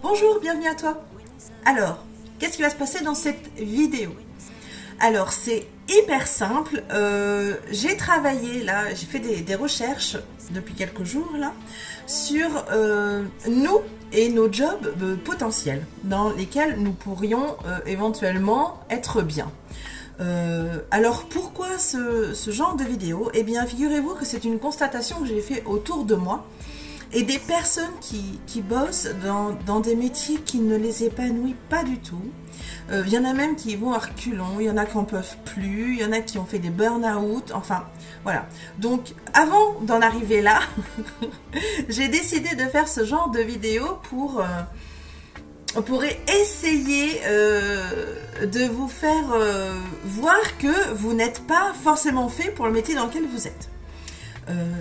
Bonjour, bienvenue à toi. Alors, qu'est-ce qui va se passer dans cette vidéo? Alors, c'est hyper simple. J'ai travaillé là, j'ai fait des recherches depuis quelques jours là sur nous et nos jobs potentiels dans lesquels nous pourrions éventuellement être bien. Alors pourquoi ce genre de vidéo? Eh bien, figurez-vous que c'est une constatation que j'ai fait autour de moi et des personnes qui bossent dans des métiers qui ne les épanouissent pas du tout. Il y en a même qui vont à reculons, il y en a qui n'en peuvent plus, il y en a qui ont fait des burn-out, enfin voilà. Donc avant d'en arriver là, j'ai décidé de faire ce genre de vidéo pour essayer de vous faire voir que vous n'êtes pas forcément fait pour le métier dans lequel vous êtes.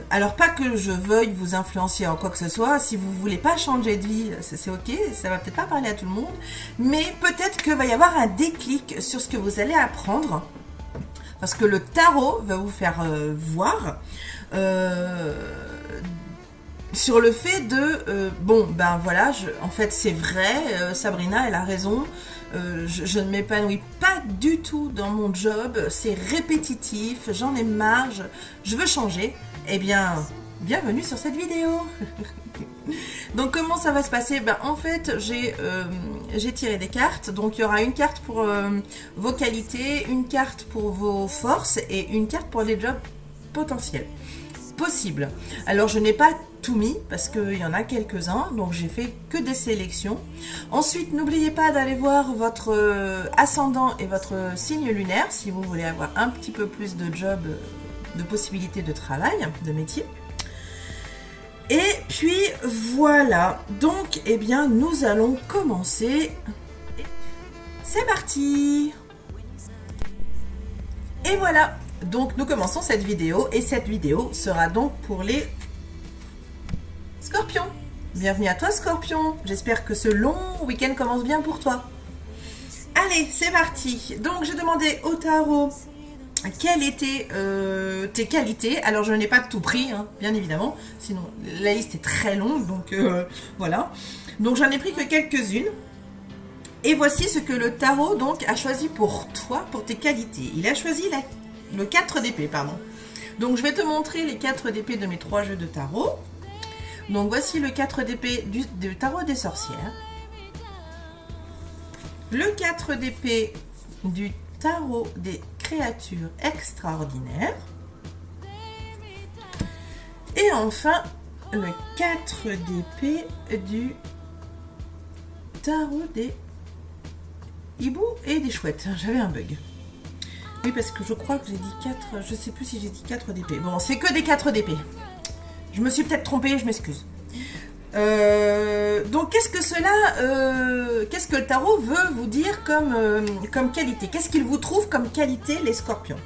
Alors pas que je veuille vous influencer en quoi que ce soit, si vous voulez pas changer de vie, c'est ok, ça va peut-être pas parler à tout le monde, mais peut-être que va y avoir un déclic sur ce que vous allez apprendre, parce que le tarot va vous faire voir sur le fait de bon ben voilà, en fait c'est vrai, Sabrina elle a raison, je ne m'épanouis pas du tout dans mon job, c'est répétitif, j'en ai marre, je veux changer. Eh bien, bienvenue sur cette vidéo. Donc comment ça va se passer? Ben, en fait, j'ai tiré des cartes. Donc il y aura une carte pour vos qualités, une carte pour vos forces et une carte pour les jobs potentiels possibles. Alors je n'ai pas tout mis parce qu'il y en a quelques-uns, donc j'ai fait que des sélections. Ensuite, n'oubliez pas d'aller voir votre ascendant et votre signe lunaire si vous voulez avoir un petit peu plus de jobs, de possibilités de travail, de métier. Et puis voilà, donc eh bien nous allons commencer. C'est parti. Et voilà, donc nous commençons cette vidéo et cette vidéo sera donc pour les Scorpions. Bienvenue à toi Scorpion, j'espère que ce long week-end commence bien pour toi. Allez, c'est parti. Donc j'ai demandé au tarot quelles étaient tes qualités. Alors je n'ai pas tout pris, hein, bien évidemment, sinon la liste est très longue, donc voilà. Donc j'en ai pris que quelques-unes. Et voici ce que le tarot donc a choisi pour toi, pour tes qualités. Il a choisi le 4 d'épée, pardon. Donc je vais te montrer les 4 d'épée de mes 3 jeux de tarot. Donc voici le 4 d'épée du tarot des sorcières. Le 4 d'épée du tarot des créatures extraordinaires. Et enfin, le 4 d'épée du tarot des hiboux et des chouettes. J'avais un bug. Oui, parce que je crois que j'ai dit 4, je sais plus si j'ai dit 4 d'épée. Bon, c'est que des 4 d'épée. Je me suis peut-être trompée, je m'excuse. Donc qu'est-ce que le tarot veut vous dire comme qualité? Qu'est-ce qu'il vous trouve comme qualité, les scorpions?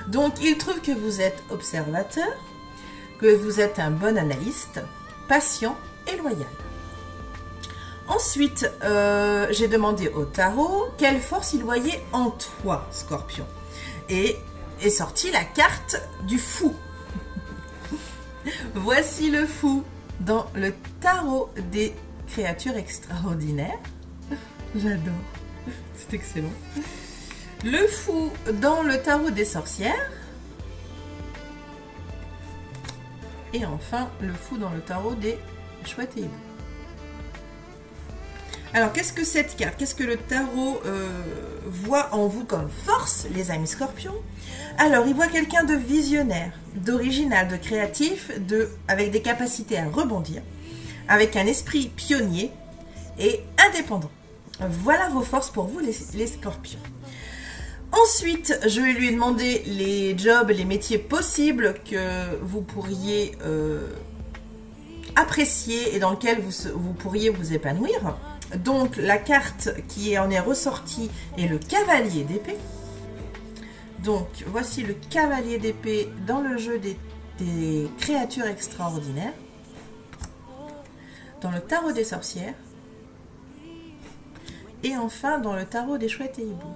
Donc il trouve que vous êtes observateur, que vous êtes un bon analyste, patient et loyal. Ensuite, j'ai demandé au tarot quelle force il voyait en toi, scorpion. Et est sortie la carte du fou. Voici le fou dans le tarot des créatures extraordinaires. J'adore, c'est excellent. Le fou dans le tarot des sorcières. Et enfin, le fou dans le tarot des chouettes et hiboux. Alors, qu'est-ce que cette carte? Qu'est-ce que le tarot voit en vous comme force, les amis scorpions? Alors, il voit quelqu'un de visionnaire, d'original, de créatif, avec des capacités à rebondir, avec un esprit pionnier et indépendant. Voilà vos forces pour vous, les scorpions. Ensuite, je vais lui demander les jobs, les métiers possibles que vous pourriez apprécier et dans lesquels vous pourriez vous épanouir. Donc la carte qui en est ressortie est le cavalier d'épée. Donc voici le cavalier d'épée dans le jeu des créatures extraordinaires, dans le tarot des sorcières et enfin dans le tarot des chouettes et hiboux.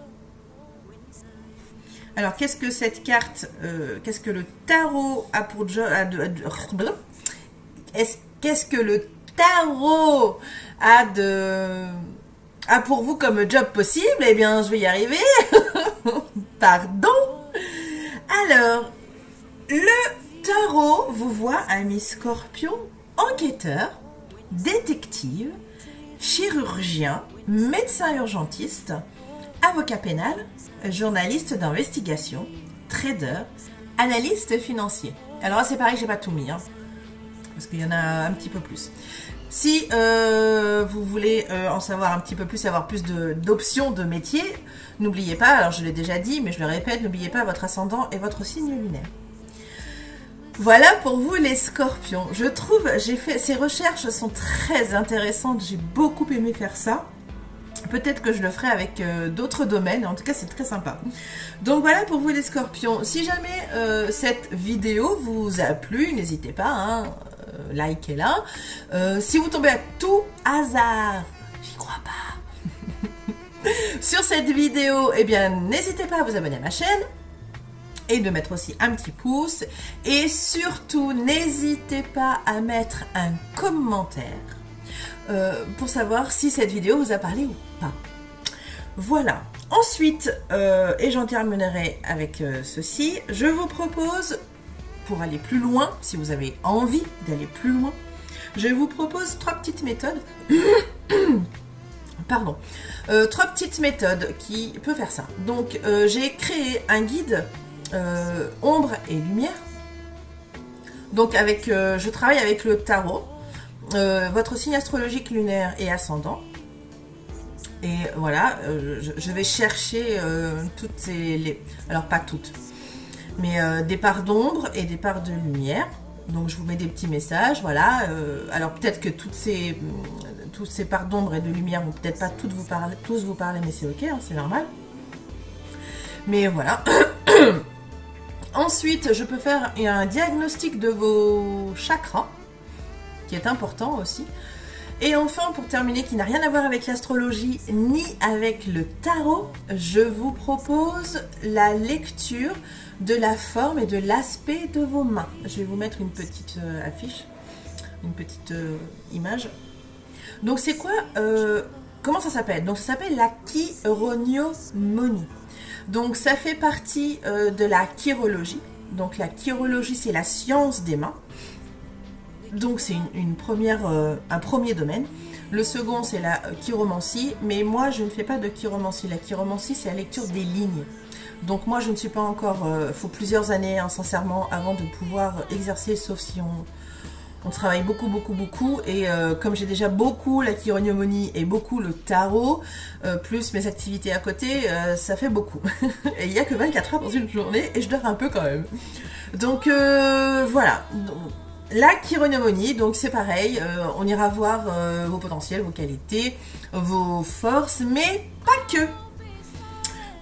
Alors qu'est-ce que cette carte, qu'est-ce que le tarot a pour job, qu'est-ce que le tarot a pour vous comme job possible, eh bien, je vais y arriver. Pardon. Alors, le tarot vous voit, ami Scorpion, enquêteur, détective, chirurgien, médecin urgentiste, avocat pénal, journaliste d'investigation, trader, analyste financier. Alors là, c'est pareil, j'ai pas tout mis, hein, parce qu'il y en a un petit peu plus. Si vous voulez en savoir un petit peu plus, avoir plus d'options de métier, n'oubliez pas, alors je l'ai déjà dit, mais je le répète, n'oubliez pas votre ascendant et votre signe lunaire. Voilà pour vous les scorpions. Je trouve, ces recherches sont très intéressantes, j'ai beaucoup aimé faire ça. Peut-être que je le ferai avec d'autres domaines, en tout cas c'est très sympa. Donc voilà pour vous les scorpions. Si jamais cette vidéo vous a plu, n'hésitez pas, hein, likez-la. Si vous tombez à tout hasard, j'y crois pas, sur cette vidéo, eh bien n'hésitez pas à vous abonner à ma chaîne. Et de mettre aussi un petit pouce. Et surtout, n'hésitez pas à mettre un commentaire pour savoir si cette vidéo vous a parlé ou pas. Voilà. Ensuite, et j'en terminerai avec ceci, je vous propose, pour aller plus loin, si vous avez envie d'aller plus loin, je vous propose 3 petites méthodes. Pardon. 3 petites méthodes qui peuvent faire ça. Donc, j'ai créé un guide ombre et lumière. Donc je travaille avec le tarot, votre signe astrologique lunaire et ascendant. Et voilà, je vais chercher toutes alors pas toutes, mais des parts d'ombre et des parts de lumière. Donc je vous mets des petits messages, voilà. Alors peut-être que toutes ces parts d'ombre et de lumière vont peut-être pas tous vous parler, mais c'est ok, hein, c'est normal. Mais voilà. Ensuite, je peux faire un diagnostic de vos chakras, qui est important aussi. Et enfin, pour terminer, qui n'a rien à voir avec l'astrologie ni avec le tarot, je vous propose la lecture de la forme et de l'aspect de vos mains. Je vais vous mettre une petite affiche, une petite image. Donc c'est quoi comment ça s'appelle? Donc ça s'appelle la chironomie. Donc ça fait partie de la chirologie. Donc la chirologie, c'est la science des mains. Donc c'est un premier domaine. Le second, c'est la chiromancie. Mais moi, je ne fais pas de chiromancie. La chiromancie, c'est la lecture des lignes. Donc moi, je ne suis pas encore... Il faut plusieurs années, hein, sincèrement, avant de pouvoir exercer, sauf si on travaille beaucoup. Et comme j'ai déjà beaucoup la chironomie et beaucoup le tarot, plus mes activités à côté, ça fait beaucoup. Et il n'y a que 24 heures dans une journée et je dors un peu quand même. Donc voilà. La chironomie, donc c'est pareil, on ira voir vos potentiels, vos qualités, vos forces, mais pas que.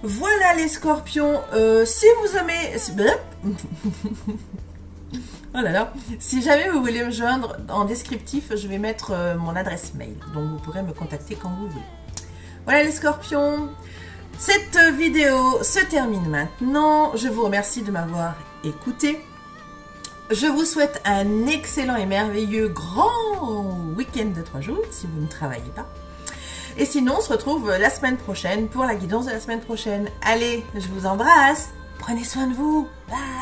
Voilà les scorpions, si vous aimez... Oh là là. Si jamais vous voulez me joindre en descriptif, je vais mettre mon adresse mail, donc vous pourrez me contacter quand vous voulez. Voilà les scorpions, cette vidéo se termine maintenant. Je vous remercie de m'avoir écouté. Je vous souhaite un excellent et merveilleux grand week-end de 3 jours, si vous ne travaillez pas. Et sinon, on se retrouve la semaine prochaine pour la guidance de la semaine prochaine. Allez, je vous embrasse. Prenez soin de vous. Bye.